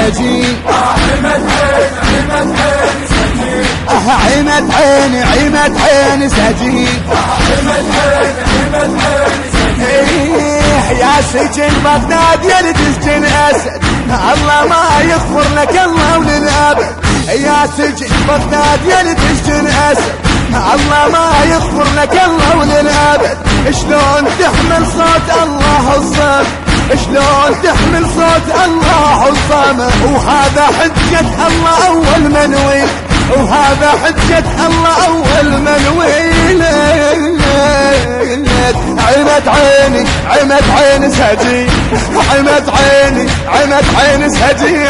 سجين. عمد عمد عين سجين. يا سجن بغداد يا تسجن اسد، الله ما يغفر لك الله وللابد. يا سجن بغداد يا تسجن اسد، الله ما يغفر لك الله وللابد. شلون تحمل صوت الله الصمد، شلون تحمل صوت الله الصمد. وهذا حجة الله اول من ويل، وهذا حجة الله اول من ويل. عمد عين سجين. عمد عين سجين.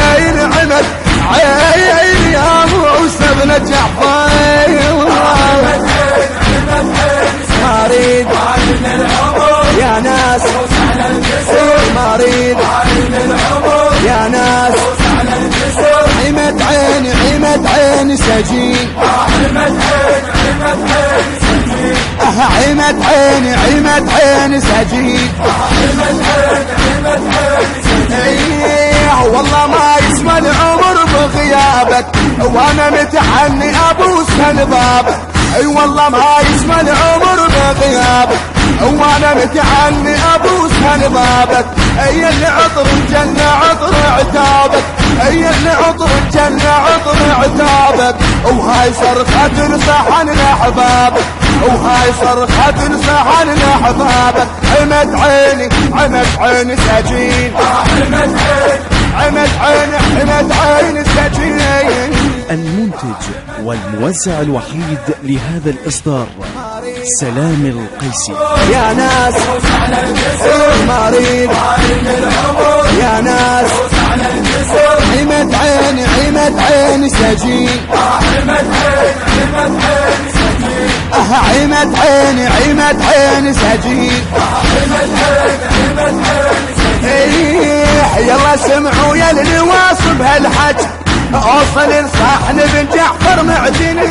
عمد عين يا موسى بن جعفر. مريض يا ناس، مريض يا ناس. عمد عين سجين. عمد عين سجين. والله ما يسمى العمر بغيابك، وانا متحني ابوس هالبابك. اي والله ما يسمى العمر بغيابك، وانا متحني ابوس هالبابك. اي اللي عطر الجنة عطر عتابك، اي اللي عطر الجنة عطر عتابك. وهاي صرخة تنصح عن احبابك، وهاي صرخة تنصح عن احبابك. عمد عين سجين. عمد عين سجين. المنتج والموزع الوحيد لهذا الإصدار سلام القيسي. يا ناس مريض يا ناس. عمد عين سجين. عمد عين سجين. يلا سمعوا يا الواصب هالحج، اوصل لصحن بن جعفر معدني.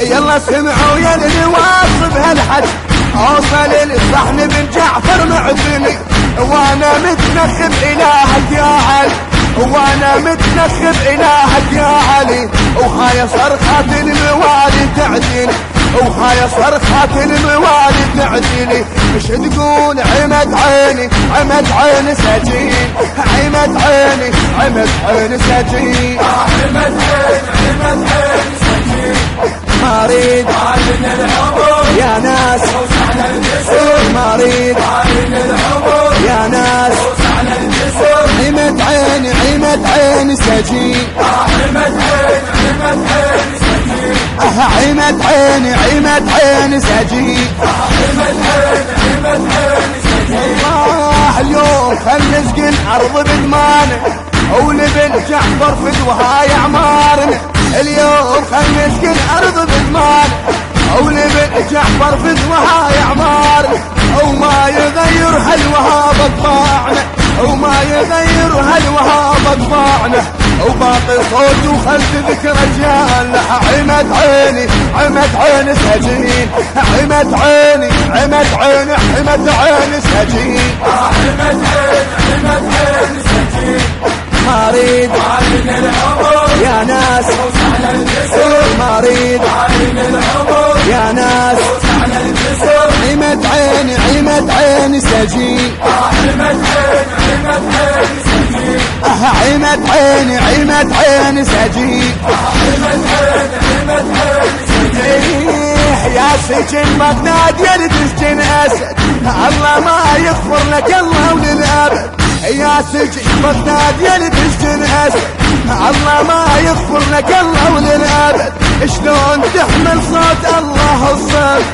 يلا سمعوا يا الواصب هالحج، اوصل لصحن بن جعفر معدني. وانا متنخب الهك يا علي، وانا متنخب الهك يا علي. وهاي صرخات الموالي تعدني، وهاي صرخات الموالي تعدني. مش تقول عمد عين سجين. عمد عين سجين. مريض يا ناس، مريض يا ناس. عمد عين سجين. عمد عين سجين. اليوم خل نسقن ارض بدمانه، ولبن جعفر فدوها اعمارنا. اليوم خل نسقن ارض بدمانه، ولبن جعفر فدوها اعمارنا. وما يغير هالوهاب اطباعنا، وما يغير هالوهاب اطباعنا. وباقي صوت وخلف ذكر اجيالنا. عمد عين سجين. عمد عين سجين. مريض يا ناس، مريض يا ناس. عمد عين سجين. عمد عين سجين. يا سجن بغداد يا تسجن اسد، الله ما يغفر لك الله وللابد. يا سجن بغداد يا تسجن اسد، الله ما يغفر لك الله وللابد. شلون تحمل صوت الله الصمد،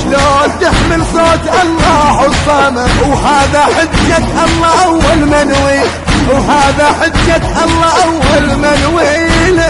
شلون تحمل صوت الله الصمد. وهذا حجة الله اول من ويل، وهذا حجة الله اول من ويل.